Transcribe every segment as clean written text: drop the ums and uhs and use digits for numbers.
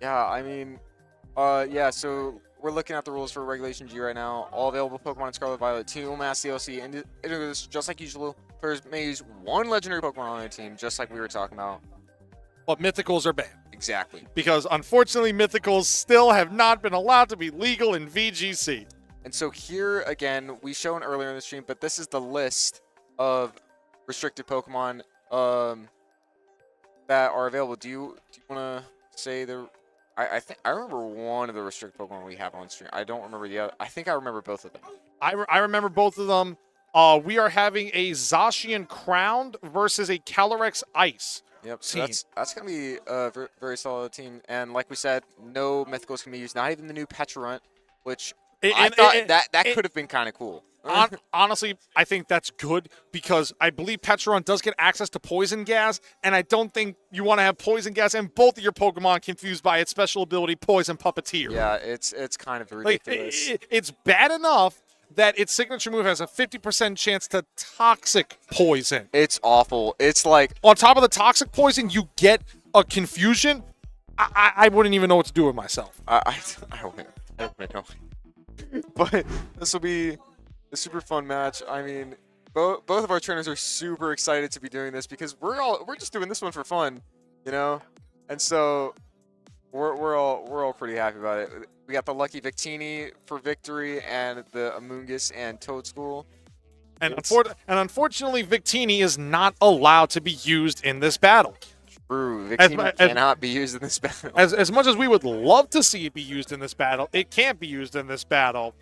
Yeah, I mean, yeah, so we're looking at the rules for Regulation G right now. All available Pokemon in Scarlet Violet, Team Mass DLC, and it is just like usual. Players may use one legendary Pokemon on their team, just like we were talking about. But mythicals are banned. Exactly. Because unfortunately, mythicals still have not been allowed to be legal in VGC. And so here again, we shown earlier in the stream, but this is the list of restricted Pokemon that are available. Do you want to say the? I think I remember one of the restricted Pokemon we have on stream. I don't remember the other. I think I remember both of them. I remember both of them. We are having a Zacian Crowned versus a Calyrex Ice. Yep, so Team. that's gonna be a very solid team. And like we said, no mythicals can be used. Not even the new Pecharunt, which I thought that could have been kind of cool. Honestly, I think that's good because I believe Pecharunt does get access to Poison Gas, and I don't think you want to have Poison Gas and both of your Pokemon confused by its special ability, Poison Puppeteer. Yeah, it's kind of ridiculous. It's bad enough that its signature move has a 50% chance to Toxic Poison. It's awful. It's like on top of the Toxic Poison, you get a Confusion. I wouldn't even know what to do with myself. I wouldn't know. But this will be a super fun match. I mean, both of our trainers are super excited to be doing this because we're just doing this one for fun, you know. And so we're all pretty happy about it. We got the Lucky Victini for victory and the Amoonguss and Toadschool. And unfortunately, Victini is not allowed to be used in this battle. True. Victini cannot be used in this battle. As much as we would love to see it be used in this battle, it can't be used in this battle.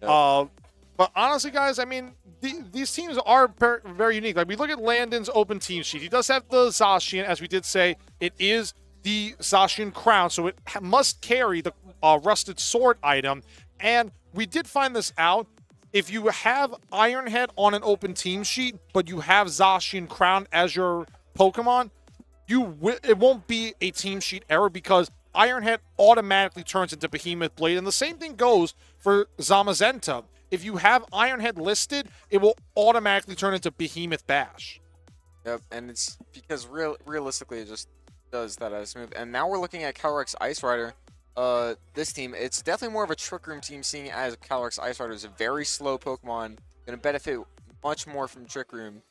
Yep. But honestly, guys, I mean, these teams are very unique. Like, we look at Landon's open team sheet. He does have the Zacian, as we did say. It is the Zacian Crown, so it must carry the Rusted Sword item. And we did find this out. If you have Ironhead on an open team sheet, but you have Zacian Crown as your Pokemon, it won't be a team sheet error because Ironhead automatically turns into Behemoth Blade. And the same thing goes for Zamazenta. If you have Ironhead listed, it will automatically turn into Behemoth Bash. Yep, and it's because realistically it just does that as a move. And now we're looking at Calyrex Ice Rider. This team, it's definitely more of a Trick Room team, seeing as Calyrex Ice Rider is a very slow Pokemon, going to benefit much more from Trick Room.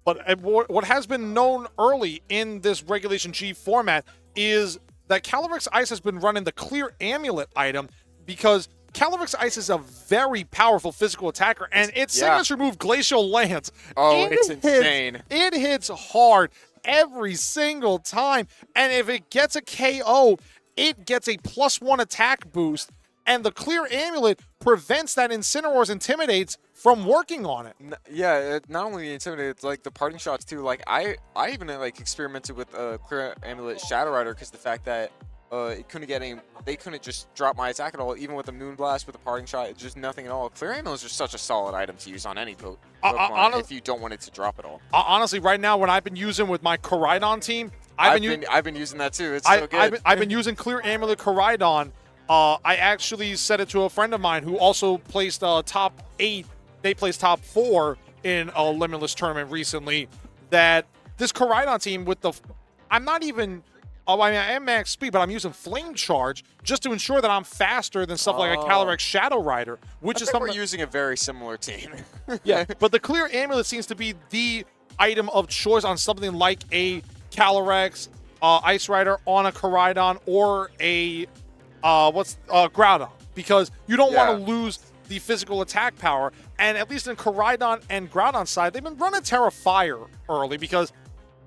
But what has been known early in this Regulation G format is that Calyrex Ice has been running the Clear Amulet item because Calyrex Ice is a very powerful physical attacker, and its signature move, Glacial Lance, it's insane. It hits hard every single time, and if it gets a KO, it gets a +1 attack boost, and the Clear Amulet prevents that Incineroar's Intimidates from working on it. Yeah, not only Intimidate, it's like the parting shots too. Like I even like experimented with Clear Amulet Shadow Rider because the fact that they couldn't just drop my attack at all, even with the Moonblast, with the parting shot, it's just nothing at all. Clear Amulet is just such a solid item to use on any Pokemon if you don't want it to drop at all. Honestly, right now, when I've been using with my Koraidon team, I've been using that too. It's so good. I've been using Clear Amulet Koraidon. I actually said it to a friend of mine who also placed top 8. They placed top 4 in a Limitless tournament recently. That this Koraidon team with the, I'm not even. Oh, I mean, I am max speed, but I'm using Flame Charge just to ensure that I'm faster than stuff like a Calyrex Shadow Rider, which is something we're using a very similar team. Yeah, but the Clear Amulet seems to be the item of choice on something like a Calyrex Ice Rider on a Koraidon or a Groudon, because you don't want to lose the physical attack power. And at least in Koraidon and Groudon side, they've been running Terra Fire early because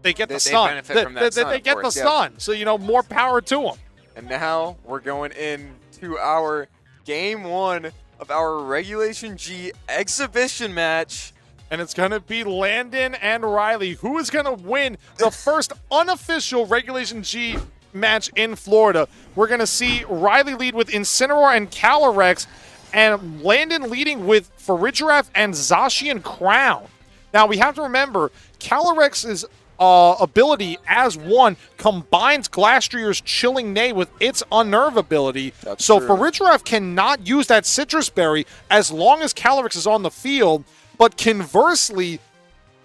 they get the stun. They get the stun. So, more power to them. And now we're going into our game 1 of our Regulation G exhibition match. And it's going to be Landon and Riley. Who is going to win the first unofficial Regulation G match in Florida? We're going to see Riley lead with Incineroar and Calyrex, and Landon leading with Farigiraf and Zacian Crown. Now, we have to remember, Calyrex's ability as one combines Glastreer's Chilling Neigh with its Unnerve ability. That's so true. Farigiraf cannot use that Citrus Berry as long as Calyrex is on the field. But conversely,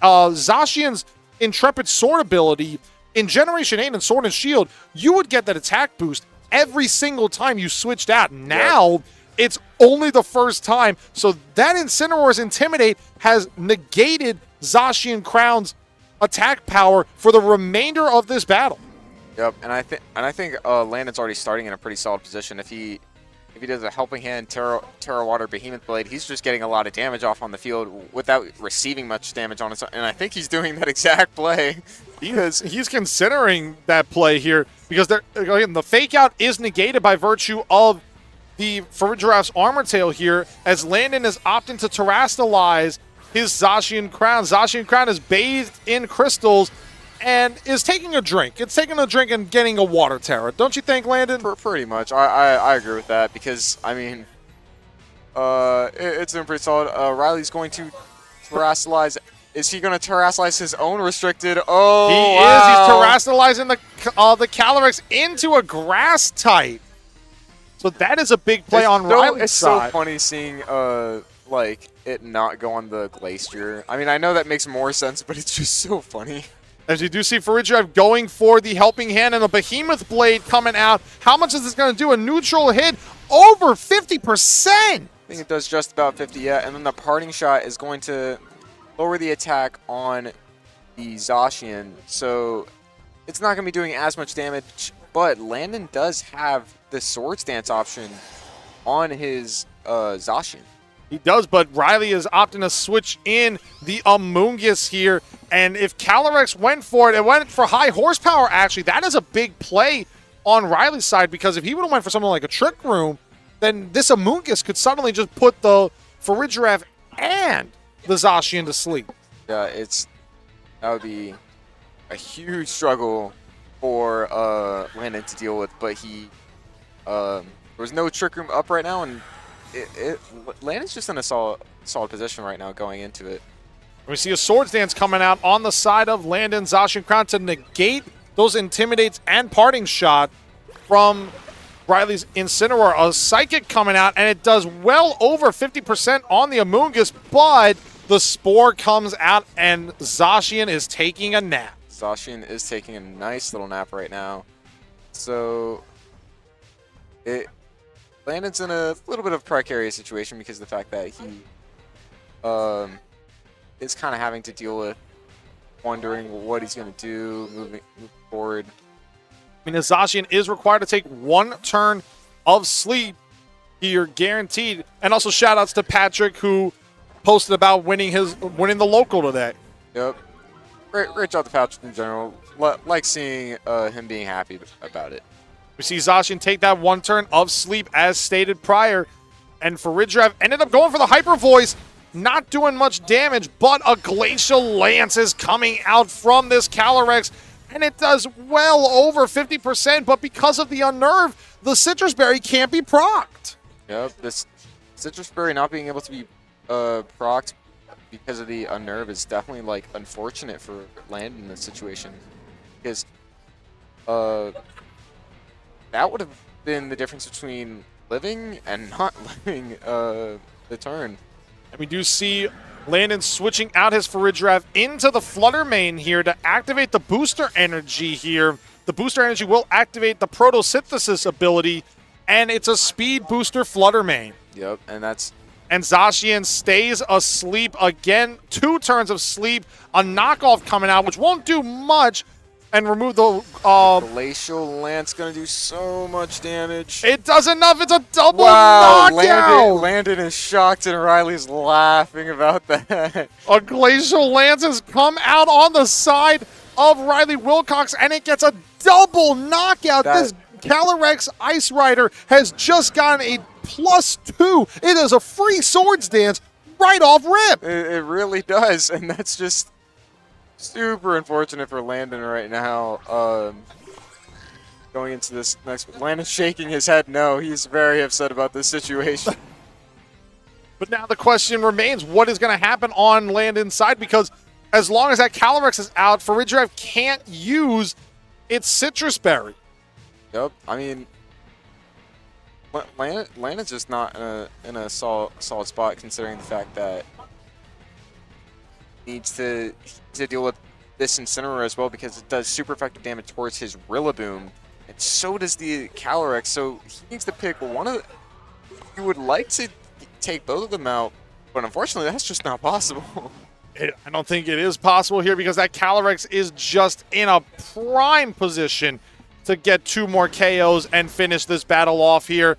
Zacian's Intrepid Sword ability in Generation 8 and Sword and Shield, you would get that attack boost every single time you switched out. Now it's only the first time. So that Incineroar's Intimidate has negated Zacian Crown's attack power for the remainder of this battle. Yep, and I think Landon's already starting in a pretty solid position. If he does a Helping Hand, Terra Water, Behemoth Blade, he's just getting a lot of damage off on the field without receiving much damage on his own. And I think he's doing that exact play. Because he's considering that play here, because again, the fake out is negated by virtue of the Farigiraf's Armor Tail here, as Landon is opting to terastalize his Zacian Crown. Zacian Crown is bathed in crystals and is taking a drink. It's taking a drink and getting a water terror. Don't you think, Landon? Pretty much. I agree with that because, I mean, it's been pretty solid. Riley's going to terastalize. Is he going to terastalize his own restricted? Oh, he wow. is. He's terastalizing the Calyrex into a grass type. So that is a big play on Riley's side. It's so funny seeing like it not go on the Glacier. I mean, I know that makes more sense, but it's just so funny. As you do see Farigiraf going for the Helping Hand and the Behemoth Blade coming out. How much is this going to do? A neutral hit over 50%. I think it does just about 50, yeah. And then the Parting Shot is going to lower the attack on the Zacian. So it's not going to be doing as much damage, but Landon does have the Swords Dance option on his Zacian. He does, but Riley is opting to switch in the Amoonguss here. And if Calyrex went for it, it went for high horsepower, actually. That is a big play on Riley's side, because if he would have went for something like a Trick Room, then this Amoonguss could suddenly just put the Farigiraf and the Zacian to sleep. Yeah, that would be a huge struggle for Landon to deal with, but there was no Trick Room up right now, and Landon's just in a solid position right now going into it. We see a Swords Dance coming out on the side of Landon. Zacian Crown to negate those Intimidates and Parting Shot from Riley's Incineroar. A Psychic coming out, and it does well over 50% on the Amoonguss, but the Spore comes out, and Zacian is taking a nap. Zacian is taking a nice little nap right now. So Landon's in a little bit of a precarious situation because of the fact that he is kind of having to deal with wondering what he's going to do moving forward. I mean, Zacian is required to take one turn of sleep here, guaranteed. And also shout-outs to Patrick, who posted about winning the local today. Yep. Great job to Patrick in general. Like seeing him being happy about it. We see Zacian take that one turn of sleep as stated prior. And Farigiraf ended up going for the Hyper Voice. Not doing much damage, but a Glacial Lance is coming out from this Calyrex. And it does well over 50%, but because of the Unnerve, the Citrus Berry can't be procced. Yep, this Citrus Berry not being able to be procced because of the Unnerve is definitely, like, unfortunate for Landon in this situation. Because that would have been the difference between living and not living the turn. And we do see Landon switching out his Farigiraf into the Flutter Mane here to activate the Booster Energy here. The Booster Energy will activate the Protosynthesis ability, and it's a Speed Booster Flutter Mane. Yep, and Zacian stays asleep again. 2 turns of sleep. A knockoff coming out, which won't do much, and remove the Glacial Lance gonna do so much damage. It does enough. It's a double knockout. Landon is shocked, and Riley's laughing about that. A Glacial Lance has come out on the side of Riley Wilcox, and it gets a double knockout. This Calyrex Ice Rider has just gotten a +2. It is a free Swords Dance right off rip. It really does, and that's just super unfortunate for Landon right now. Going into this next, Landon's shaking his head no. He's very upset about this situation. But now the question remains, what is going to happen on Landon's side? Because as long as that Calyrex is out, Farigiraf can't use its Citrus Berry. Yep, I mean, Landon's just not in a solid spot, considering the fact that he needs to deal with this Incineroar as well, because it does super effective damage towards his Rillaboom. and so does the Calyrex. So he needs to pick one of. You would like to take both of them out, but unfortunately, that's just not possible. I don't think it is possible here because that Calyrex is just in a prime position to get 2 more KOs and finish this battle off here.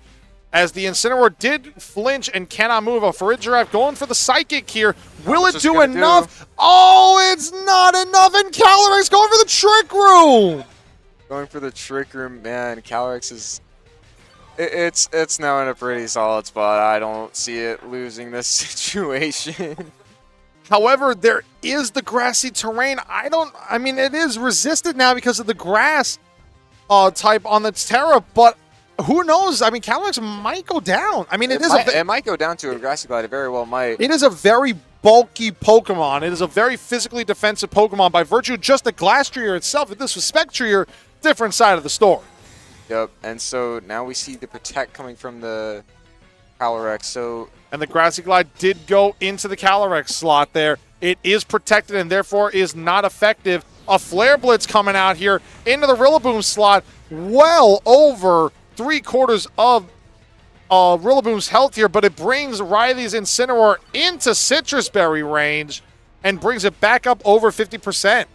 As the Incineroar did flinch and cannot move. A Farigiraf going for the Psychic here. Will it do enough? Oh, it's not enough, and Calyrex going for the Trick Room! Going for the Trick Room, man. Calyrex is... It's now in a pretty solid spot. I don't see it losing this situation. However, there is the grassy terrain. I mean, it is resisted now because of the grass type on the Tera, but who knows? I mean, Calyrex might go down. I mean, it might go down to a Grassy Glide. It very well might. It is a very bulky Pokemon. It is a very physically defensive Pokemon by virtue of just the Glastrier itself. If this was Spectrier, different side of the story. Yep, and so now we see the Protect coming from the Calyrex. And the Grassy Glide did go into the Calyrex slot there. It is protected and therefore is not effective. A Flare Blitz coming out here into the Rillaboom slot. Well over 3/4 of Rillaboom's health here, but it brings Riley's Incineroar into Citrus Berry range and brings it back up over 50%.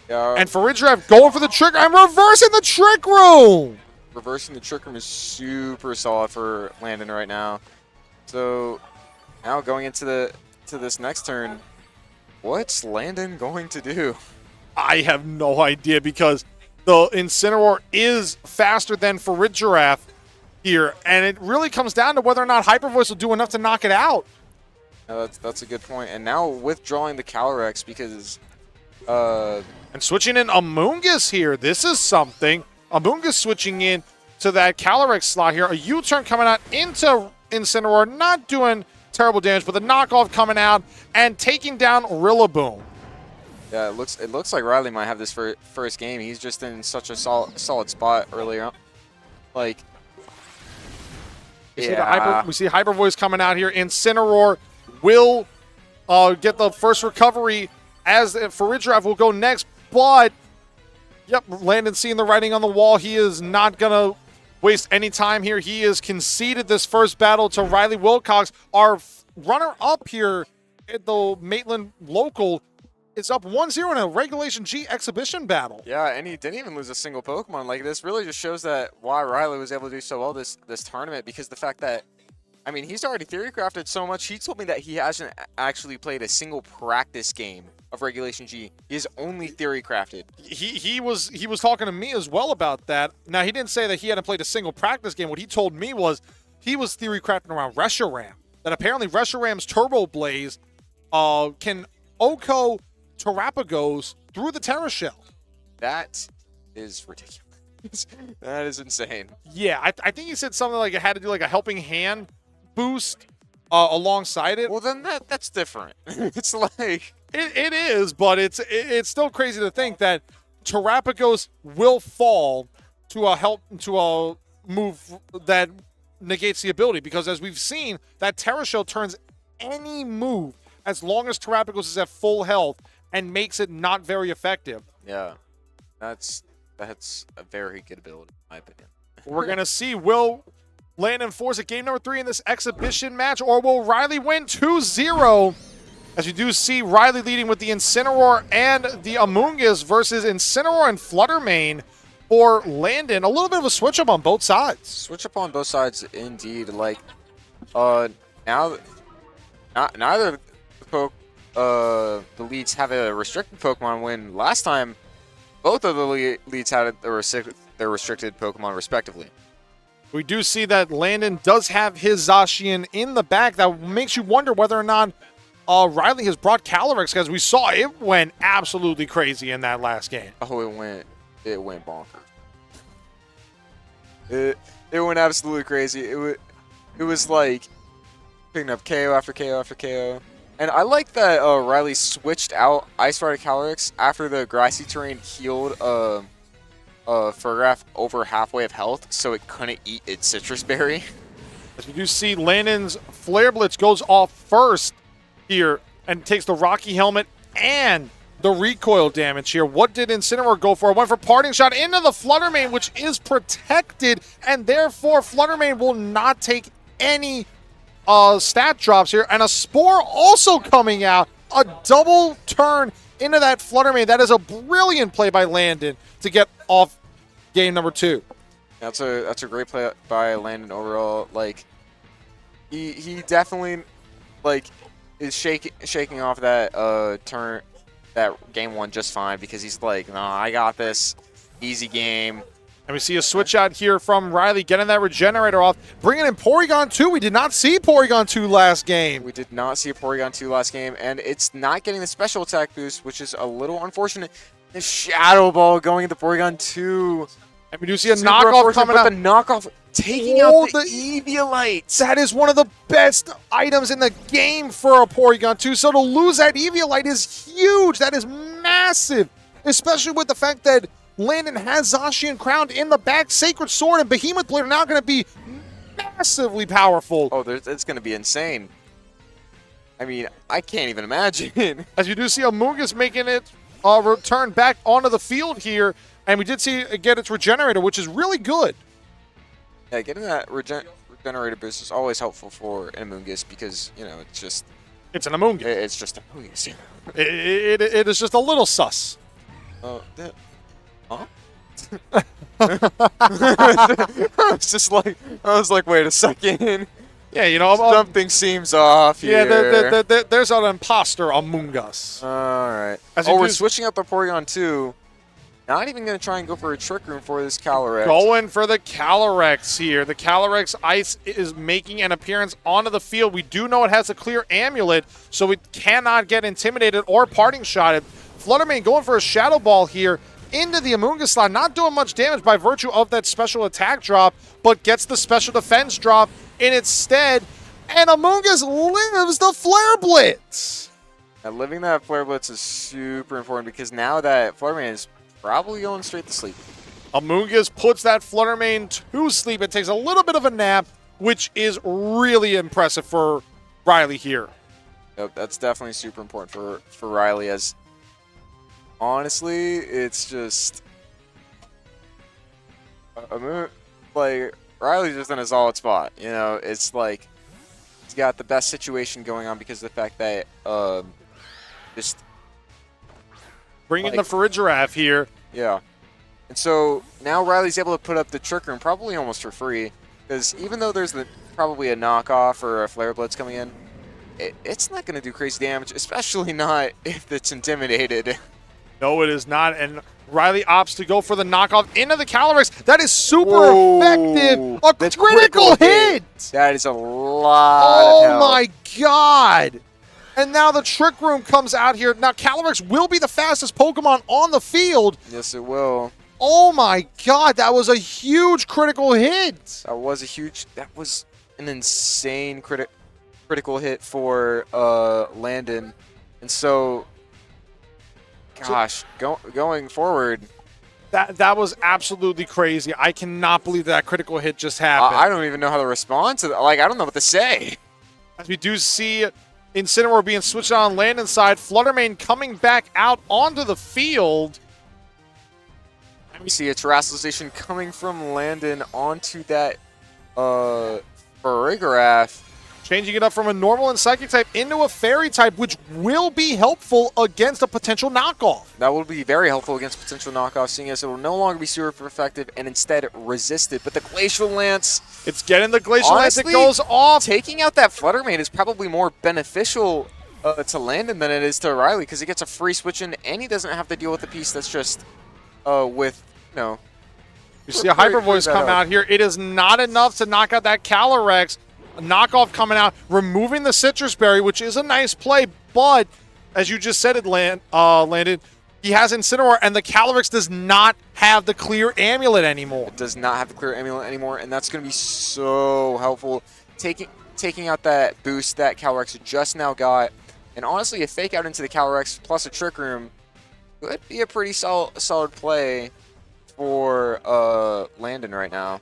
Yeah. And Farigiraf going for the Trick. I'm reversing the Trick Room! Reversing the Trick Room is super solid for Landon right now. So now going into this next turn, what's Landon going to do? I have no idea because the Incineroar is faster than Farigiraf here, and it really comes down to whether or not Hyper Voice will do enough to knock it out. Yeah, that's a good point. And now withdrawing the Calyrex because... and switching in Amoonguss here. This is something. Amoonguss switching in to that Calyrex slot here. A U-turn coming out into Incineroar, not doing terrible damage, but the knockoff coming out and taking down Rillaboom. Yeah, it looks like Riley might have this first game. He's just in such a solid spot earlier. Like, we see Hyper Voice coming out here. Incineroar will get the first recovery as Farigiraf will go next. But, yep, Landon seeing the writing on the wall. He is not going to waste any time here. He has conceded this first battle to Riley Wilcox. Our runner-up here at the Maitland Local is up 1-0 in a Regulation G exhibition battle. Yeah, and he didn't even lose a single Pokemon. Like, this really just shows that why Riley was able to do so well this tournament, because the fact that, I mean, he's already theory crafted so much. He told me that he hasn't actually played a single practice game of Regulation G. He is only theory crafted. He was talking to me as well about that. Now, he didn't say that he hadn't played a single practice game. What he told me was he was theory crafting around Reshiram. That apparently Reshiram's Turbo Blaze can Oko Terapagos through the Terra Shell. That is ridiculous. That is insane. Yeah, I think he said something like it had to do like a helping hand boost alongside it. Well, then that's different. It's like... It is, but it's still crazy to think that Terapagos will fall to a move that negates the ability, because as we've seen, that Terra Shell turns any move as long as Terapagos is at full health and makes it not very effective. Yeah, that's a very good ability, in my opinion. We're gonna see, will Landon force a game number 3 in this exhibition match, or will Riley win 2-0? As you do see Riley leading with the Incineroar and the Amoonguss versus Incineroar and Fluttermane for Landon. A little bit of a switch up on both sides. Switch up on both sides, indeed. Like, now, neither the leads have a restricted Pokemon win. Last time, both of the leads had their restricted Pokemon respectively. We do see that Landon does have his Zacian in the back. That makes you wonder whether or not Riley has brought Calyrex, because we saw it went absolutely crazy in that last game. Oh, it went bonkers. It went absolutely crazy. It was like picking up KO after KO after KO. And I like that Riley switched out Ice Rider Calyrex after the grassy terrain healed Farigiraf over halfway of health, so it couldn't eat its Citrus Berry. As we do see, Landon's Flare Blitz goes off first here and takes the Rocky Helmet and the recoil damage here. What did Incineroar go for? It went for Parting Shot into the Flutter Mane, which is protected, and therefore Flutter Mane will not take any stat drops here. And a Spore also coming out. A double turn into that Flutter Mane. That is a brilliant play by Landon to get off game number 2. That's a great play by Landon overall. Like, he definitely like is shaking off that turn, that game 1 just fine, because he's like, no, I got this, easy game. And we see a switch out here from Riley getting that Regenerator off, bringing in Porygon 2. We did not see Porygon 2 last game. We did not see a Porygon 2 last game, and it's not getting the special attack boost, which is a little unfortunate. The Shadow Ball going into Porygon 2. And we do see a Super knockoff coming but out. the knockoff taking out the Eviolite. That is one of the best items in the game for a Porygon 2. So to lose that Eviolite is huge. That is massive. Especially with the fact that Landon has Zacian crowned in the back. Sacred Sword and Behemoth Blade are now going to be massively powerful. Oh, it's going to be insane. I mean, I can't even imagine. As you do see Amoonguss making it return back onto the field here. And we did see it get its Regenerator, which is really good. Yeah, getting that Regenerator boost is always helpful for an Amoonguss because, you know, It's an Amoonguss. it's just an Amoonguss. It is just a little sus. Oh, huh? I was like, wait a second. Yeah, you know, Something seems off here. Yeah, there's an imposter Among Us. All right. As Oh, you we're do- switching up the Porygon 2. Not even going to try and go for a Trick Room for this Calyrex. Going for the Calyrex here. The Calyrex Ice is making an appearance onto the field. We do know it has a clear amulet, so it cannot get intimidated or parting shotted. Flutter Mane going for a Shadow Ball here into the Amoonguss slot. Not doing much damage by virtue of that special attack drop, but gets the special defense drop in its stead. And Amoonguss lives the Flare Blitz. Now, living that Flare Blitz is super important because now that Flare Mane is probably going straight to sleep. Amoonguss puts that Flutter Mane to sleep. It takes a little bit of a nap, which is really impressive for Riley here. Yep, that's definitely super important for Riley, as honestly, it's just like Riley's just in a solid spot. You know, it's like he's got the best situation going on because of the fact that just Bring in the Farigiraf here. yeah. And so now Riley's able to put up the Trick Room probably almost for free, because even though there's probably a knockoff or a Flare Blitz coming in, it's not going to do crazy damage, especially not if it's intimidated. No, it is not. And Riley opts to go for the knockoff into the Calyrex. That is super Whoa. effective. A That's critical hit. That is a lot of Oh help. my god. And now the Trick Room comes out here. Now Calyrex will be the fastest Pokemon on the field. Yes, it will. Oh my god, that was a huge critical hit. That was an insane critical hit for Landon. And so, gosh, going forward, That was absolutely crazy. I cannot believe that critical hit just happened. I don't even know how to respond to that. Like, I don't know what to say. As we do see Incineroar being switched on Landon's side, Flutter Mane coming back out onto the field. We see a Terrestrialization coming from Landon onto that Farigiraf. Changing it up from a normal and psychic type into a fairy type, which will be helpful against a potential knockoff. That will be very helpful against potential knockoffs, seeing as it will no longer be super effective and instead resisted. But the Glacial Lance, It's getting the Glacial Lance. It honestly, goes off. taking out that Flutter Mane is probably more beneficial to Landon than it is to Riley, because he gets a free switch in and he doesn't have to deal with the piece that's just with, you know. You see a Hyper Voice that come up. out here. It is not enough to knock out that Calyrex. A knockoff coming out, removing the Citrus Berry, which is a nice play, but as you just said it, Landon, he has Incineroar, and the Calyrex does not have the clear amulet anymore. It does not have the clear amulet anymore, and that's going to be so helpful. Taking out that boost that Calyrex just now got, and honestly, a Fake Out into the Calyrex plus a Trick Room could be a pretty solid play for Landon right now.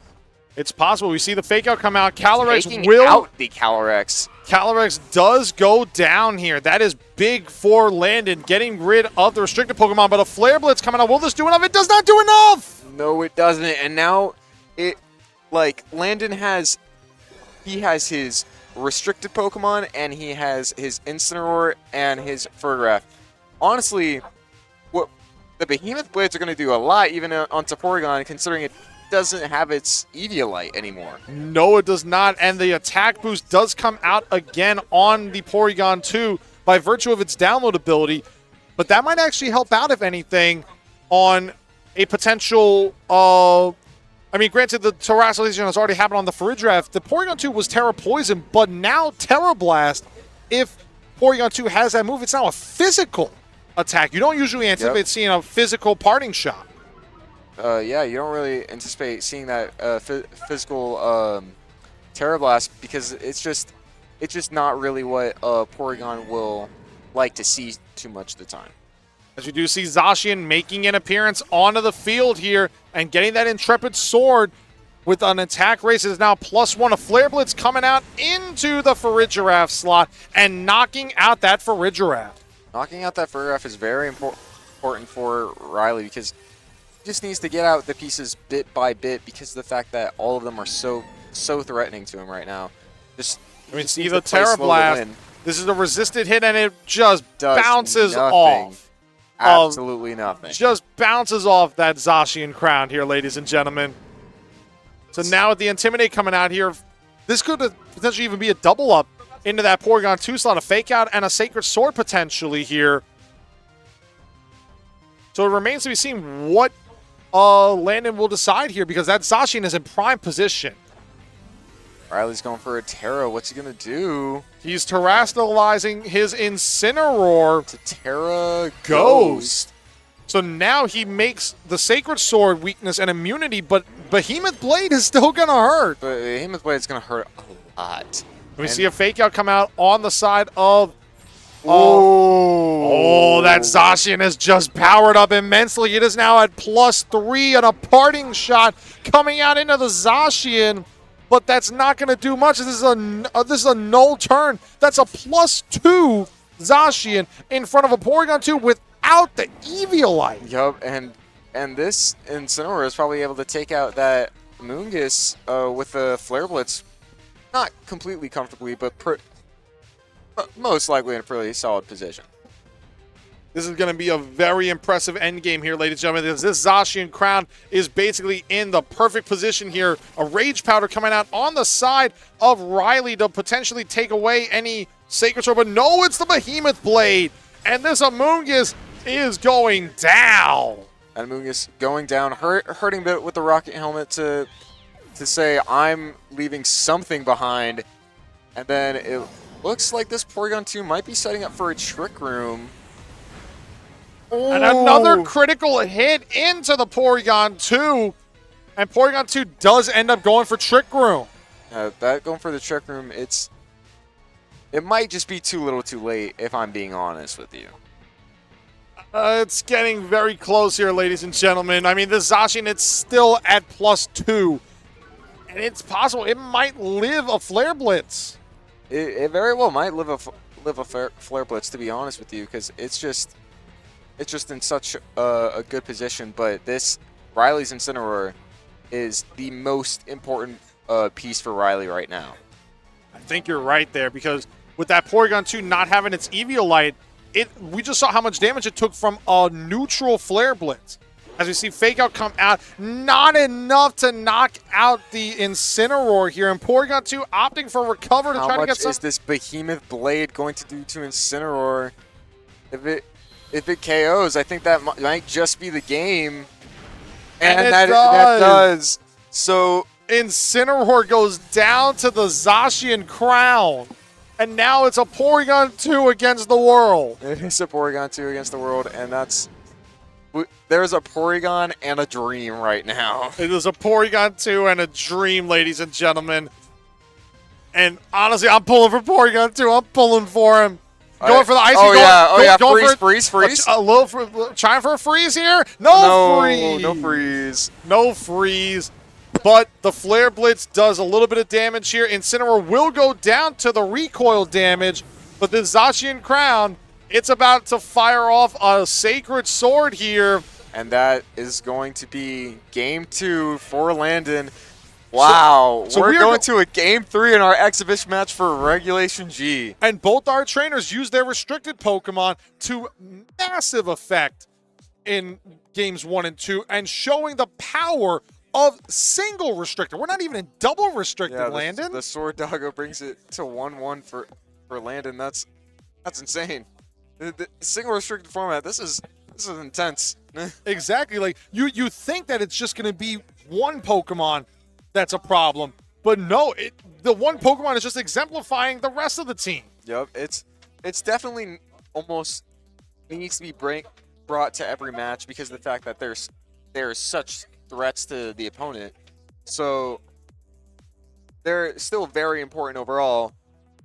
It's possible. We see the fake out come out. Calyrex Taking will. out the Calyrex. Calyrex does go down here. That is big for Landon, getting rid of the restricted Pokemon. But a Flare Blitz coming out. Will this do enough? It does not do enough! No, it doesn't. And now Landon has his restricted Pokemon, and he has his Incineroar and his Fergraph. Honestly, what the Behemoth Blades are going to do a lot, even onto Porygon, considering it doesn't have its Eviolite anymore. No, it does not. And the attack boost does come out again on the Porygon 2 by virtue of its download ability. But that might actually help out, if anything, on a potential... I mean, granted, the Terrassalization has already happened on the Farigiraf. The Porygon 2 was Terra Poison, but now Terra Blast, if Porygon 2 has that move, it's now a physical attack. You don't usually anticipate seeing a physical parting shot. Yeah, you don't really anticipate seeing that physical Terra Blast because it's just not really what Porygon will like to see too much of the time. As you do see Zacian making an appearance onto the field here and getting that Intrepid Sword with an attack race is now +1. A Flare Blitz coming out into the Farigiraf slot and knocking out that Farigiraf. Knocking out that Farigiraf is very important for Riley because he just needs to get out the pieces bit by bit because of the fact that all of them are so threatening to him right now. See the Terra Blast. This is a resisted hit and it just bounces nothing. off. Absolutely nothing. Just bounces off that Zacian crown here, ladies and gentlemen. So now with the Intimidate coming out here, this could potentially even be a double up into that Porygon 2 slot. A Fake Out and a Sacred Sword potentially here. So it remains to be seen what Landon will decide here because that Zacian is in prime position. Riley's going for a Terra. What's he going to do? He's terrestrializing his Incineroar. To Terra Ghost. So now he makes the Sacred Sword weakness and immunity, but Behemoth Blade is still going to hurt. But Behemoth Blade is going to hurt a lot. We see a Fake Out come out on the side of... Oh, that Zacian has just powered up immensely. It is now at +3 and a parting shot coming out into the Zacian. But that's not going to do much. This is a null turn. That's a +2 Zacian in front of a Porygon 2 without the Eviolite. Yup, and this Incineroar is probably able to take out that Moongus with a Flare Blitz. Not completely comfortably, but most likely in a pretty solid position. This is going to be a very impressive endgame here, ladies and gentlemen. This Zacian crown is basically in the perfect position here. A Rage Powder coming out on the side of Riley to potentially take away any Sacred Sword. But no, it's the Behemoth Blade. And this Amoonguss is going down. And Amoonguss going down, hurting a bit with the Rocket Helmet to say, I'm leaving something behind. And then it looks like this Porygon 2 might be setting up for a Trick Room. And another critical hit into the Porygon 2. And Porygon 2 does end up going for Trick Room. That going for the Trick Room, it might just be too little too late, if I'm being honest with you. It's getting very close here, ladies and gentlemen. I mean, the Zacian, it's still at +2. And it's possible it might live a Flare Blitz. It very well might live a Flare Blitz, to be honest with you, because it's just in such a good position. But this Riley's Incineroar is the most important piece for Riley right now. I think you're right there, because with that Porygon 2 not having its Eviolite, we just saw how much damage it took from a neutral Flare Blitz. As we see Fake Out come out, not enough to knock out the Incineroar here. And Porygon 2 opting for Recover to try to get some... How much is this Behemoth Blade going to do to Incineroar? If it KOs, I think that might just be the game. And that does. So Incineroar goes down to the Zacian crown. And now it's a Porygon 2 against the world. It is a Porygon 2 against the world, and there's a Porygon and a dream right now. It is a Porygon 2 and a dream, ladies and gentlemen. And honestly, I'm pulling for Porygon 2. I'm pulling for him. Going for the icy. Freeze. A little trying for a freeze here. No freeze. No freeze. No freeze. but the Flare Blitz does a little bit of damage here. Incineroar will go down to the recoil damage, but the Zacian Crown, it's about to fire off a Sacred Sword here. And that is going to be game 2 for Landon. Wow, So we're we are going to a game 3 in our exhibition match for Regulation G. And both our trainers use their restricted Pokemon to massive effect in games 1 and 2 and showing the power of single restricted. We're not even in double restricted, Yeah, Landon. the Sword Doggo brings it to 1-1 for Landon. That's insane. The single restricted format, this is intense. Exactly. Like you think that it's just going to be one Pokemon that's a problem, but no, the one Pokemon is just exemplifying the rest of the team. Yep, it's definitely almost needs to be brought to every match because of the fact that there's such threats to the opponent. So they're still very important overall,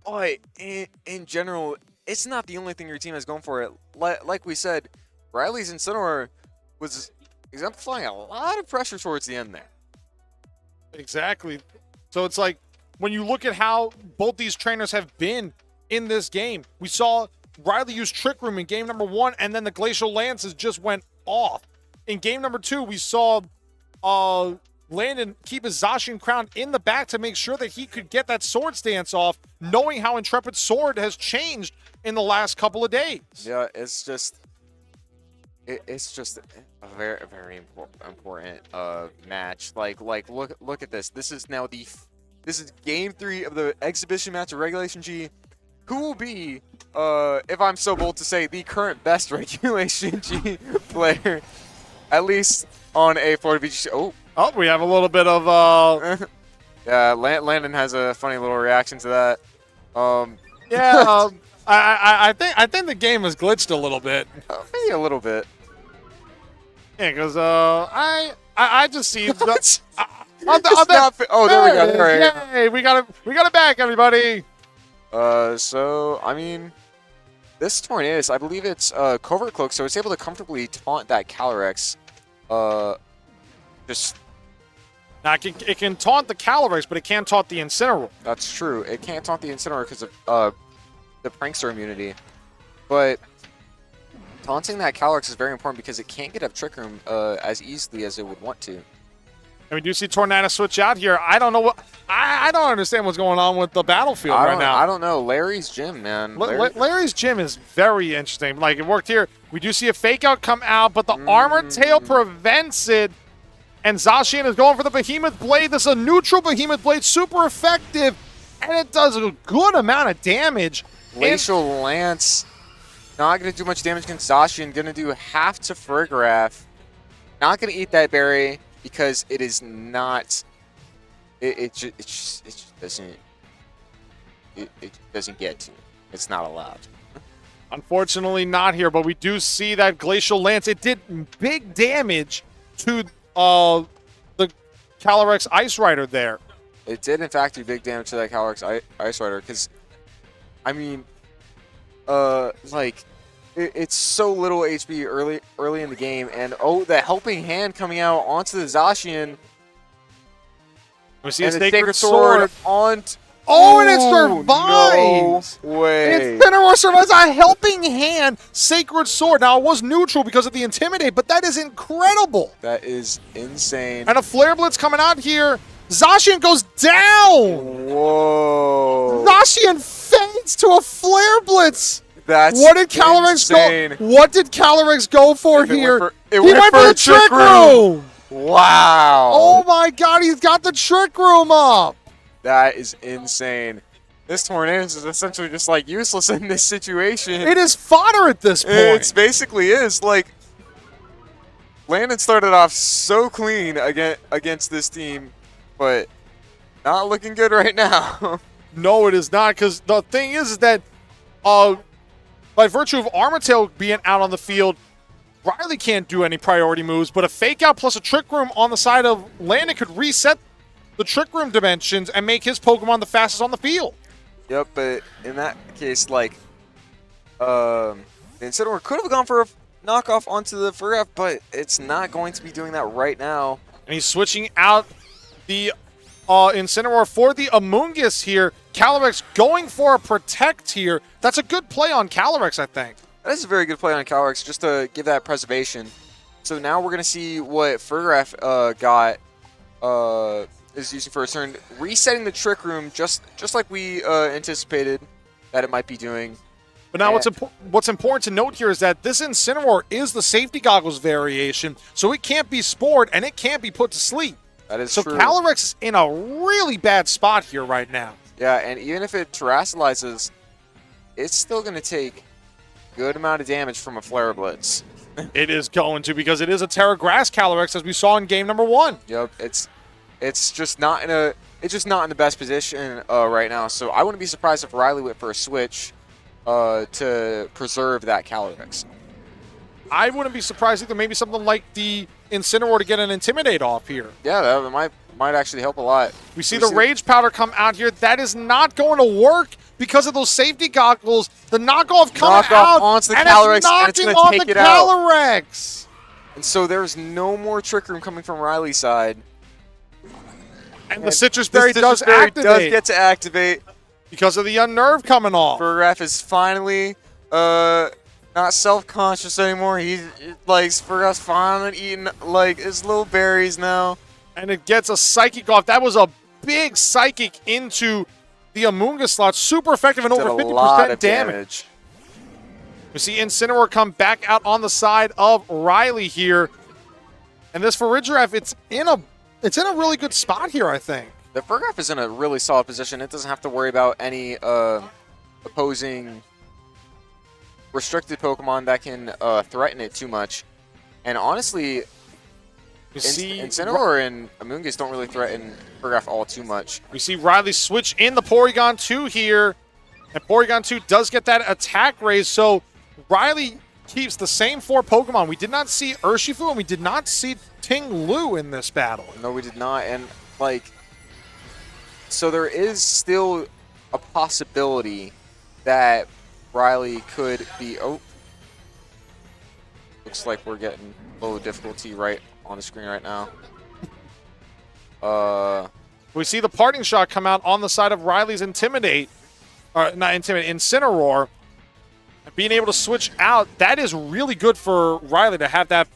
but in general, it's not the only thing your team has going for it. Like we said, Riley's Incineroar was exemplifying a lot of pressure towards the end there. Exactly. So it's like when you look at how both these trainers have been in this game, we saw Riley use Trick Room in game number 1, and then the Glacial Lances just went off. In game number 2, we saw Landon keep his Zacian Crown in the back to make sure that he could get that Sword Stance off, knowing how Intrepid Sword has changed in the last couple of days. Yeah, it's just a very important match. Like look at this. This is game 3 of the exhibition match of Regulation G. Who will be, if I'm so bold to say, the current best Regulation G player, at least on a Florida VGC? Oh, we have a little bit of yeah, Landon has a funny little reaction to that. yeah. I think the game has glitched a little bit. Maybe a little bit. Yeah, because I just see the, It's not oh, there we go. There we go. Yay, we got it back, everybody. So I mean, this Tornadus, I believe it's Covert Cloak, so it's able to comfortably taunt that Calyrex. Just Now it can taunt the Calyrex, but it can't taunt the Incineroar. that's true. It can't taunt the Incineroar because of the Prankster immunity, but taunting that Calyrex is very important because it can't get up Trick Room as easily as it would want to. And we do see Tornado switch out here. I don't know what I don't understand what's going on with the battlefield right now. I don't know. Larry's gym, man. Larry's gym is very interesting. Like, it worked here. We do see a fake out come out, but the Armored Tail prevents it. And Zacian is going for the Behemoth Blade. This is a neutral Behemoth Blade, super effective, and it does a good amount of damage. Glacial Lance, not going to do much damage against Zacian. Going to do half to Farigiraf. Not going to eat that berry because it is not. It just doesn't. It doesn't get to. It's not allowed. Unfortunately, not here, but we do see that Glacial Lance. It did big damage to the Calyrex Ice Rider there. It did, in fact, do big damage to that Calyrex Ice Rider because, I mean, like, it's so little HP early in the game, and the helping hand coming out onto the Zacian. We see and a the Sacred Sword. on. Oh, and it survives! No way. Incineroar survives a helping hand Sacred Sword. Now, it was neutral because of the Intimidate, but that is incredible. That is insane. And a Flare Blitz coming out here. Zacian goes down. Whoa. Zacian fades to a Flare Blitz. That's What did Calyrex insane. go? What did Calyrex go for It here? He went for the Trick Room. Wow. Oh my God, he's got the Trick Room up. That is insane. This Tornadus is essentially just like useless in this situation. It is fodder at this point. It basically is. Like, Landon started off so clean against this team, but not looking good right now. No, it is not, because the thing is that by virtue of Armortail being out on the field, Riley can't do any priority moves, but a Fake Out plus a Trick Room on the side of Landon could reset the Trick Room dimensions and make his Pokemon the fastest on the field. Yep, but in that case, like, the Incineroar could have gone for a knockoff onto the Farigiraf, but it's not going to be doing that right now. And he's switching out the Incineroar for the Amoonguss here. Calyrex going for a Protect here. That's a good play on Calyrex, I think. That is a very good play on Calyrex, just to give that preservation. So now we're going to see what Farigiraf is using for a turn. Resetting the Trick Room just like we anticipated that it might be doing. But now what's important to note here is that this Incineroar is the Safety Goggles variation, so it can't be spored and it can't be put to sleep. That is so true. Calyrex is in a really bad spot here right now. Yeah, and even if it terastallizes, it's still going to take a good amount of damage from a Flare Blitz. It is going to, because it is a Terra Grass Calyrex, as we saw in game number 1. Yep, it's just not in the best position right now. So I wouldn't be surprised if Riley went for a switch to preserve that Calyrex. I wouldn't be surprised either. Maybe something like the Incineroar to get an Intimidate off here. Yeah, that might actually help a lot. We see the Rage Powder come out here. That is not going to work because of those Safety Goggles. The knockoff coming out onto the and Calyrex, it's knocking and it's gonna on take the it out. Calyrex. And so there's no more Trick Room coming from Riley's side. And the Citrus Berry does activate. Does get to activate. Because of the Unnerve coming off. Farigiraf is finally not self-conscious anymore. Farigiraf's finally eating like his little berries now. And it gets a Psychic off. That was a big Psychic into the Amoonguss slot. Super effective and over 50% damage. We see Incineroar come back out on the side of Riley here. And this Farigiraf, it's in a really good spot here, I think. The Farigiraf is in a really solid position. It doesn't have to worry about any opposing restricted Pokemon that can threaten it too much. And honestly, Incineroar and Amoonguss don't really threaten Farigiraf all too much. We see Riley switch in the Porygon 2 here. And Porygon 2 does get that attack raise. So Riley keeps the same 4 Pokemon. We did not see Urshifu and we did not see Ting Lu in this battle. No, we did not. And so there is still a possibility that Riley could be... Oh. Looks like we're getting low difficulty right on the screen right now. We see the Parting Shot come out on the side of Riley's Intimidate. Not Intimidate, Incineroar. Being able to switch out, that is really good for Riley to have that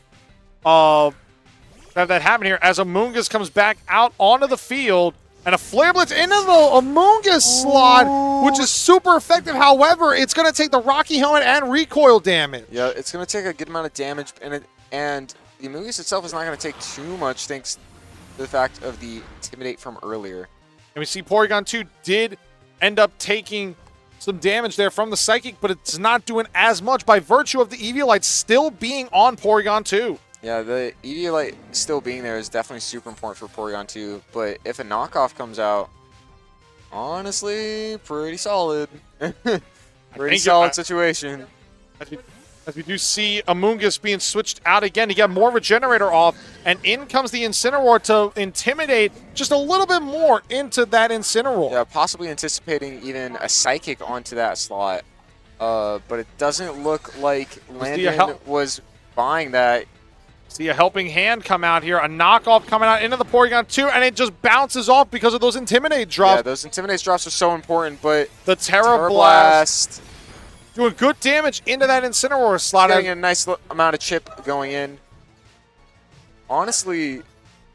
happen here as Amoonguss comes back out onto the field. And a Flare Blitz into the Amoonguss slot, which is super effective. However, it's going to take the Rocky Helmet and recoil damage. Yeah, it's going to take a good amount of damage, and the Amoonguss itself is not going to take too much thanks to the fact of the Intimidate from earlier. And we see Porygon 2 did end up taking some damage there from the Psychic, but it's not doing as much by virtue of the Eviolite still being on Porygon 2. Yeah, the Eviolite still being there is definitely super important for Porygon 2, but if a knockoff comes out, honestly, pretty solid. Pretty solid situation. As we do see Amoonguss being switched out again to get more Regenerator off, and in comes the Incineroar to intimidate just a little bit more into that Incineroar. Yeah, possibly anticipating even a Psychic onto that slot, but it doesn't look like Landon was buying that. See a helping hand come out here, a knockoff coming out into the Porygon 2, and it just bounces off because of those Intimidate drops. Yeah, those Intimidate drops are so important, but the Terra Blast doing good damage into that Incineroar slot. Getting a nice amount of chip going in. Honestly,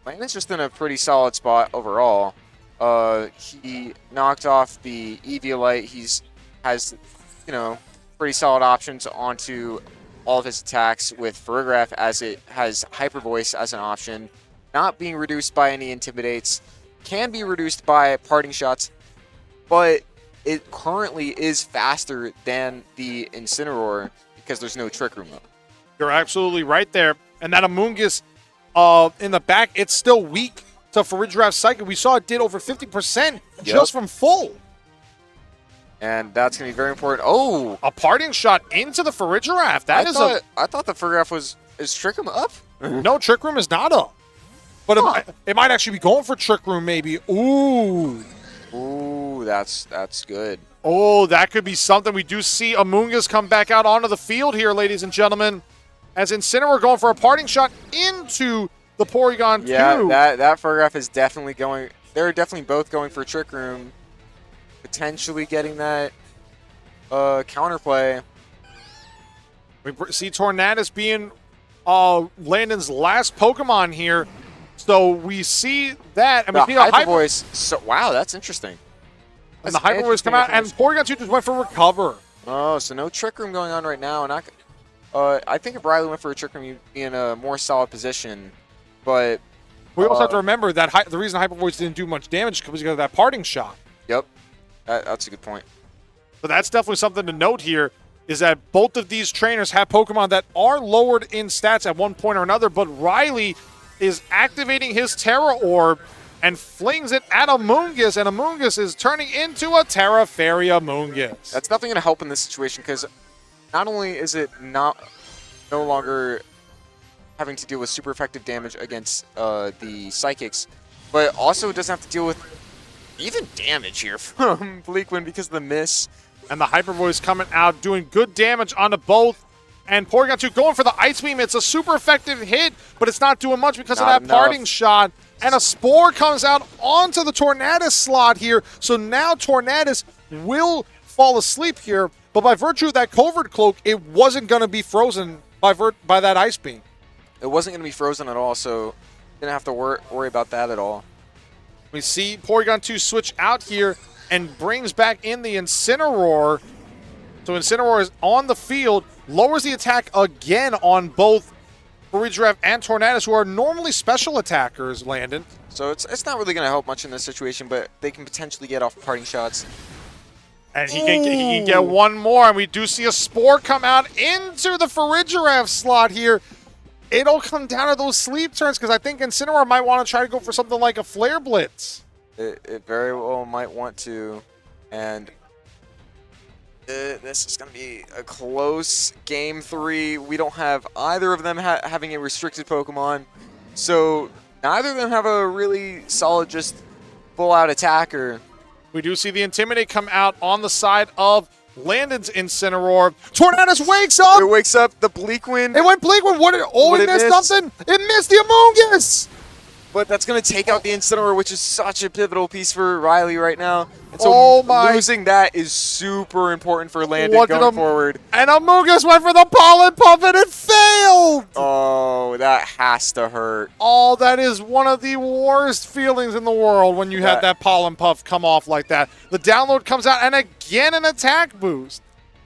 Landon's just in a pretty solid spot overall. He knocked off the Eviolite. Has, pretty solid options onto all of his attacks with Farigiraf, as it has Hyper Voice as an option. Not being reduced by any Intimidates. Can be reduced by Parting Shots, but it currently is faster than the Incineroar because there's no Trick Room up. You're absolutely right there. And that Amoonguss in the back, it's still weak to Farigiraf's Psychic. We saw it did over 50% just from full. And that's going to be very important. Oh! A Parting Shot into the Farigiraf. I thought the Farigiraf is Trick Room up? No, Trick Room is not up. But it might actually be going for Trick Room, maybe. Ooh. Ooh, that's good. Oh, that could be something. We do see Amoonguss come back out onto the field here, ladies and gentlemen. As Incineroar going for a Parting Shot into the Porygon 2. Yeah, that Fargraph is definitely going. They're definitely both going for Trick Room, potentially getting that counterplay. We see Tornadus being Landon's last Pokemon here. So we see that. And we see the a Hyper Voice. So, wow, that's interesting. And the Hyper Voice come out, and Porygon 2 just went for Recover. Oh, so no Trick Room going on right now. And I think if Riley went for a Trick Room, he'd be in a more solid position. But we also have to remember that the reason Hyper Voice didn't do much damage is because of that parting shot. Yep, that's a good point. So that's definitely something to note here, is that both of these trainers have Pokemon that are lowered in stats at one point or another, but Riley is activating his Terra Orb and flings it at Amoonguss, and Amoonguss is turning into a Terra Fairy Amoonguss. That's definitely going to help in this situation, because not only is it no longer having to deal with super effective damage against the Psychics, but also it doesn't have to deal with even damage here from Bleakwind because of the miss. And the Hyper Voice coming out, doing good damage onto both. And Porygon 2 going for the Ice Beam. It's a super effective hit, but it's not doing much because of that parting shot. And a Spore comes out onto the Tornadus slot here. So now Tornadus will fall asleep here. But by virtue of that Covert Cloak, it wasn't going to be frozen by that Ice Beam. It wasn't going to be frozen at all, so didn't have to worry about that at all. We see Porygon 2 switch out here and brings back in the Incineroar. So Incineroar is on the field, lowers the attack again on both Farigiraf and Tornadus, who are normally special attackers, Landon. So it's not really going to help much in this situation, but they can potentially get off parting shots. And he can get one more, and we do see a Spore come out into the Farigiraf slot here. It'll come down to those sleep turns, because I think Incineroar might want to try to go for something like a Flare Blitz. It very well might want to, and this is going to be a close game 3. We don't have either of them having a restricted Pokemon, so neither of them have a really solid, just full-out attacker. We do see the Intimidate come out on the side of Landon's Incineroar. Tornadus wakes up! It wakes up the Bleakwind. It went Bleakwind. It missed something? It missed the Amoonguss! But that's going to take out the Incineroar, which is such a pivotal piece for Riley right now. And so losing that is super important for Landon going forward. And Amoonguss went for the Pollen Puff, and it failed! Oh, that has to hurt. Oh, that is one of the worst feelings in the world when you had that Pollen Puff come off like that. The download comes out, and again an attack boost.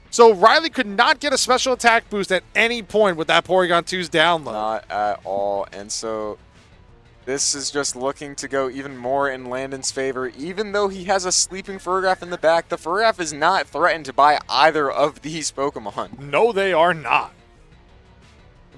So Riley could not get a special attack boost at any point with that Porygon 2's download. Not at all. And so this is just looking to go even more in Landon's favor. Even though he has a sleeping Fargraph in the back, the Fargraph is not threatened by either of these Pokemon. No, they are not.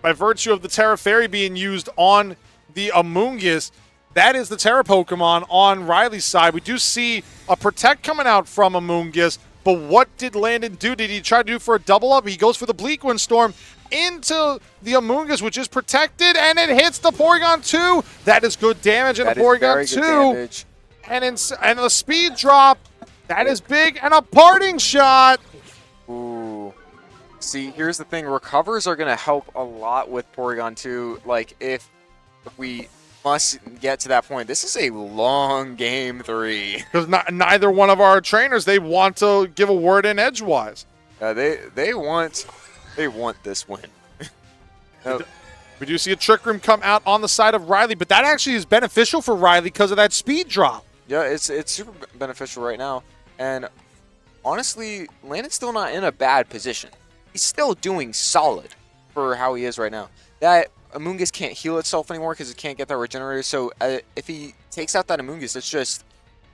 By virtue of the Terra Fairy being used on the Amoonguss, that is the Terra Pokemon on Riley's side. We do see a Protect coming out from Amoonguss, but what did Landon do? Did he try to do for a double up? He goes for the Bleakwind Storm into the Amoonguss, which is protected, and it hits the Porygon 2. That is good damage in the Porygon 2. And the speed drop, that is big, and a parting shot. Ooh. See, here's the thing. Recovers are going to help a lot with Porygon 2. Like, if we must get to that point. This is a long game 3. Because neither one of our trainers, they want to give a word in edgewise. They want this win. We do see a Trick Room come out on the side of Riley, but that actually is beneficial for Riley because of that speed drop. Yeah, it's super beneficial right now. And honestly, Landon's still not in a bad position. He's still doing solid for how he is right now. That Amoonguss can't heal itself anymore because it can't get that regenerator. So if he takes out that Amoonguss,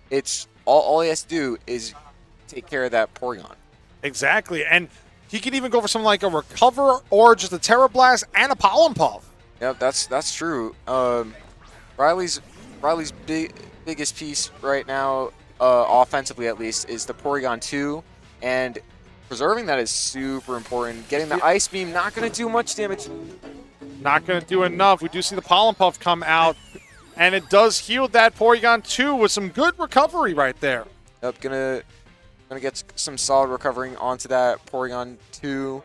it's all he has to do is take care of that Porygon. Exactly, and he can even go for something like a Recover or just a Terra Blast and a Pollen Puff. Yep, that's true. Riley's biggest piece right now, offensively at least, is the Porygon 2, and preserving that is super important. Getting the Ice Beam, not going to do much damage. Not going to do enough. We do see the Pollen Puff come out, and it does heal that Porygon 2 with some good recovery right there. Yep, gonna get some solid recovering onto that Porygon 2.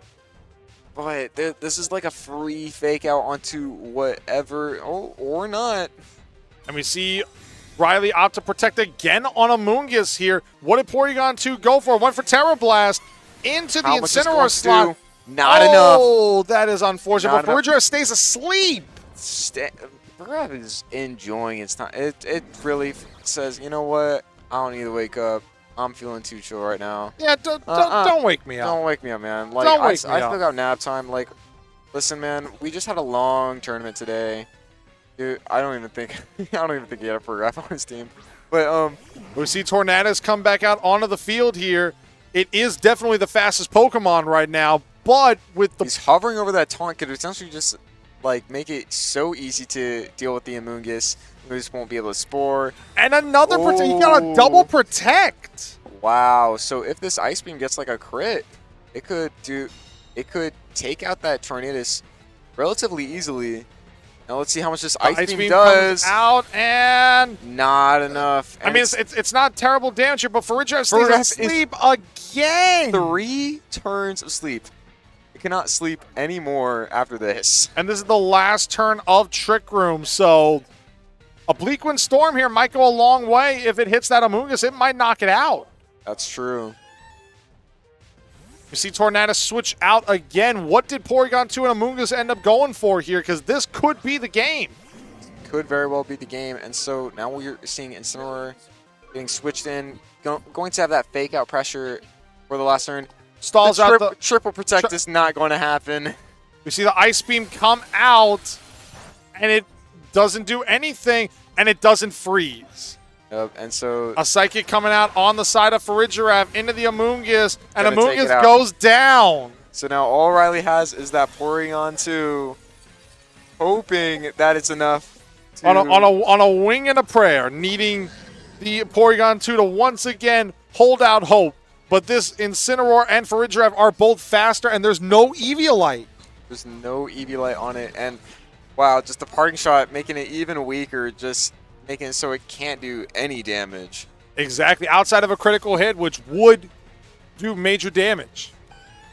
But this is like a free fake out onto whatever, or not. And we see Riley opt to protect again on Amoonguss here. What did Porygon 2 go for? Went for Terra Blast into the How much is going Incineroar to slot. do? Not enough. Oh, that is unfortunate. Not But Farigiraf stays asleep. Farigiraf is enjoying its time. It really says, you know what? I don't need to wake up. I'm feeling too chill right now. Yeah, don't wake me up. Don't wake me up, man. Like Don't wake me I up. still got nap time. Like, listen, man. We just had a long tournament today. Dude, I don't even think he had a Farigiraf on his team. But we see Tornadus come back out onto the field here. It is definitely the fastest Pokemon right now, but with the he's hovering over that taunt could essentially just like make it so easy to deal with the Amoonguss. Amoonguss won't be able to spore. and another he got a double protect. Wow. So if this Ice Beam gets like a crit, it could take out that Tornadus relatively easily. Now let's see how much this Ice Beam does. Comes out and Not enough. I mean it's not terrible damage here, but Farigiraf stays asleep again. 3 turns of sleep. It cannot sleep anymore after this. And this is the last turn of Trick Room, so a Bleakwind Storm here might go a long way. If it hits that Amoonguss, it might knock it out. That's true. You see Tornadus switch out again. What did Porygon 2 and Amoonguss end up going for here? Because this could be the game. Could very well be the game. And so now we're seeing Incineroar getting switched in. Going to have that fake out pressure for the last turn. Stalls out the... Triple protect is not going to happen. We see the Ice Beam come out, and it doesn't do anything, and it doesn't freeze. Yep, and so A Psychic coming out on the side of Farigiraf into the Amoonguss, and Gonna take it Amoonguss out. goes down. So now all Riley has is that Porygon 2, hoping that it's enough to... On a wing and a prayer, needing the Porygon 2 to once again hold out hope. But this Incineroar and Farigiraf are both faster, and there's no Eviolite. There's no Eviolite on it, and wow, just the parting shot making it even weaker, just making it so it can't do any damage. Exactly, outside of a critical hit, which would do major damage.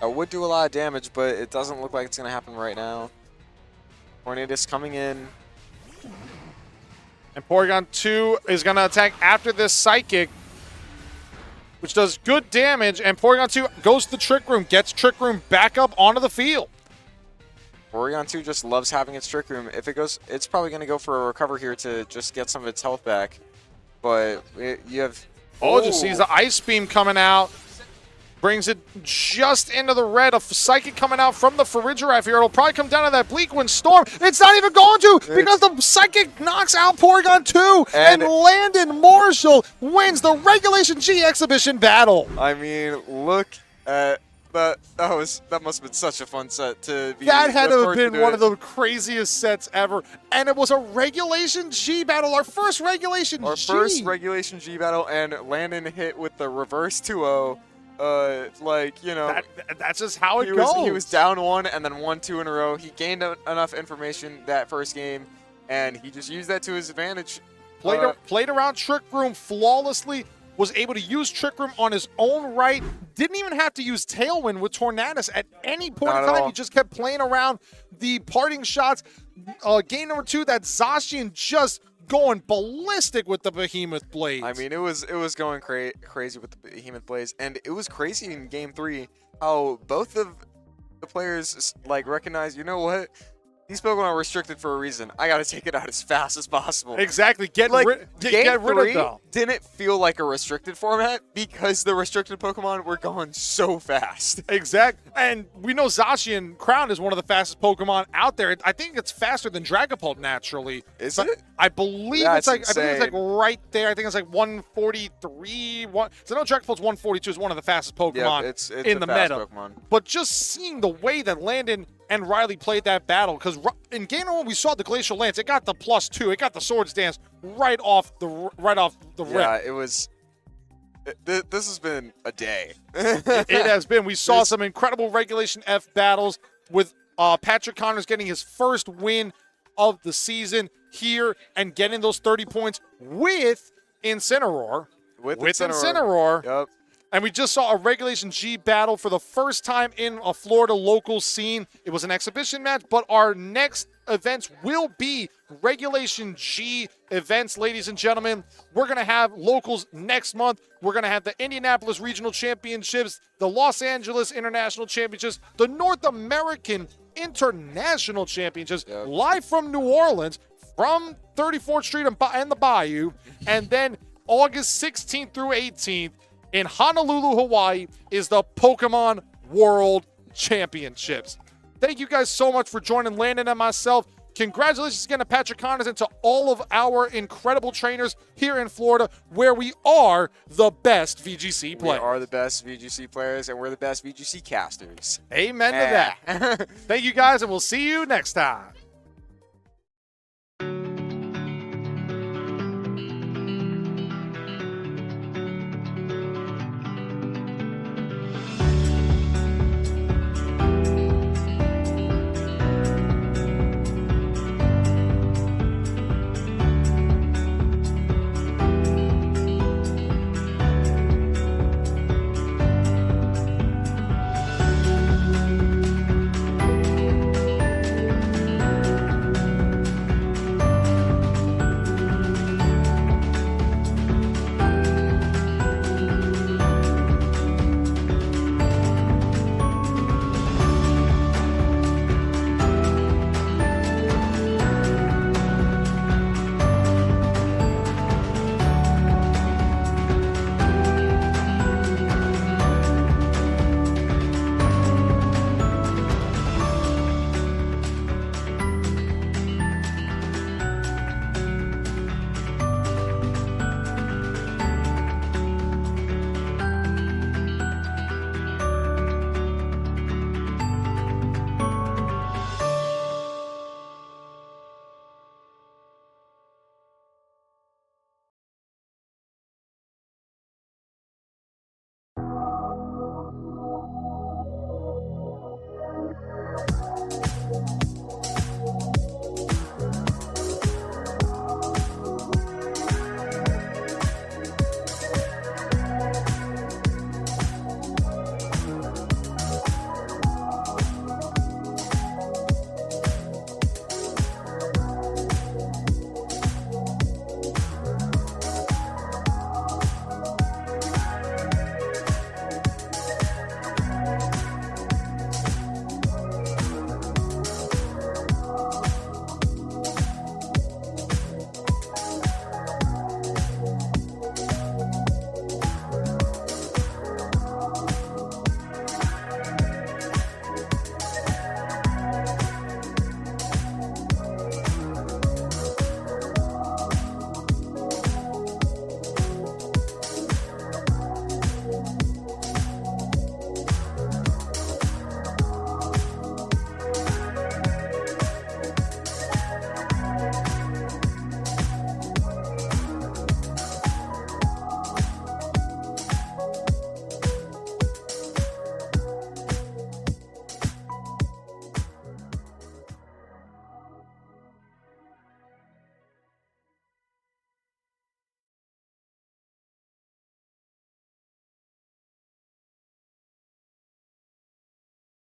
It would do a lot of damage, but it doesn't look like it's going to happen right now. Tornadus coming in. And Porygon 2 is going to attack after this Psychic, which does good damage, and Porygon 2 goes to the Trick Room, gets Trick Room back up onto the field. Porygon 2 just loves having its Trick Room. If it goes, it's probably going to go for a recover here to just get some of its health back. But you have... Oh, just sees the Ice Beam coming out. Brings it just into the red. A Psychic coming out from the Farigiraf here. It'll probably come down to that Bleakwind Storm. It's not even going to because the Psychic knocks out Porygon 2. And Landon Marshall wins the Regulation G Exhibition battle. I mean, look at that. That must have been such a fun set to be. That had the to have first been do one it. of the craziest sets ever. And it was a Regulation G battle. Our first Regulation G. Our first Regulation G battle, and Landon hit with the reverse 2-0. Like, you know, That's just how it he goes. was down 1 and then 1-2 in a row. He gained enough information that first game, and he just used that to his advantage. Played around Trick Room flawlessly, was able to use Trick Room on his own right, didn't even have to use Tailwind with Tornadus at any point Not in at time. all. He just kept playing around the parting shots. Game number 2, that Zacian just going ballistic with the Behemoth Blades. I mean, it was going crazy with the Behemoth Blaze, and it was crazy in Game 3 how both of the players like recognized, you know what? These Pokemon are restricted for a reason. I got to take it out as fast as possible. Exactly. Get Like, rid Game of 3 them. didn't feel like a restricted format because the restricted Pokemon were going so fast. Exactly. And we know Zacian Crown is one of the fastest Pokemon out there. I think it's faster than Dragapult naturally. Is But it? I believe That's it's like insane. right there. I think it's like 143. So I know Dragapult's 142 is one of the fastest Pokemon Yeah, it's in a the fast meta. Pokemon. But just seeing the way that Landon and Riley played that battle, because in game 1 we saw the Glacial Lance. It got the +2. It got the Swords Dance right off the Yeah, rip. it was. This has been a day. It has been. We saw some incredible Regulation F battles with Patrick Connors getting his first win of the season here and getting those 30 points with Incineroar. With Incineroar. Yep. And we just saw a Regulation G battle for the first time in a Florida local scene. It was an exhibition match, but our next events will be Regulation G events, ladies and gentlemen. We're going to have locals next month. We're going to have the Indianapolis Regional Championships, the Los Angeles International Championships, the North American International Championships, live from New Orleans, from 34th Street and the Bayou, and then August 16th through 18th in Honolulu, Hawaii, is the Pokemon World Championships. Thank you guys so much for joining Landon and myself. Congratulations again to Patrick Connors and to all of our incredible trainers here in Florida, where we are the best VGC players. We are the best VGC players, and we're the best VGC casters. Amen to that. Thank you guys, and we'll see you next time.